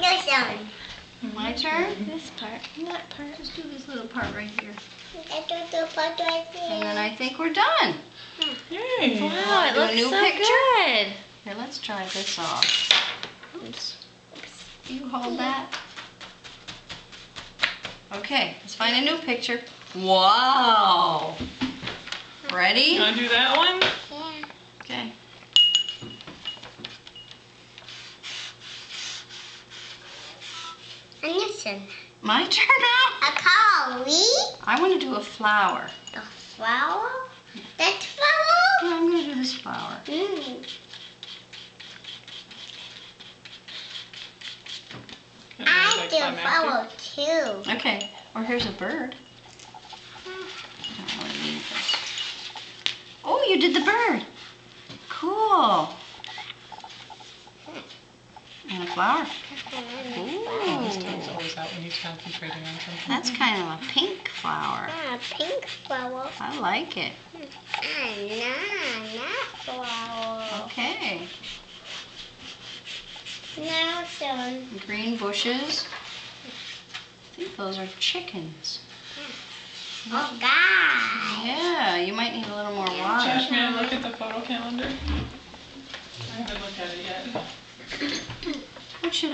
Yeah. Your turn. My turn? This part. That part. Just do this little part right here. I do the part right here. And then I think we're done. Yay. Wow, it Do a looks new so picture? good. Here, let's try this off. Oops. You hold that. Okay, let's find a new picture. Wow. Ready? You want to do that one? Yeah. Okay. And listen. My turn now? A collie. I want to do a flower. A flower. That flower. Yeah, I'm going to do this flower. I do a flower too. Okay. Or here's a bird. I don't really need this. Oh, you did the bird. Cool. And a flower. This comes Ooh. always out when he's concentrating on something. That's kind of a pink flower. A pink flower. I like it. Not flower. Okay. Now done. Green bushes. I think those are chickens. Oh God. Yeah, you might need a little more water. Josh, may I look at the photo calendar? I haven't looked at it yet. What should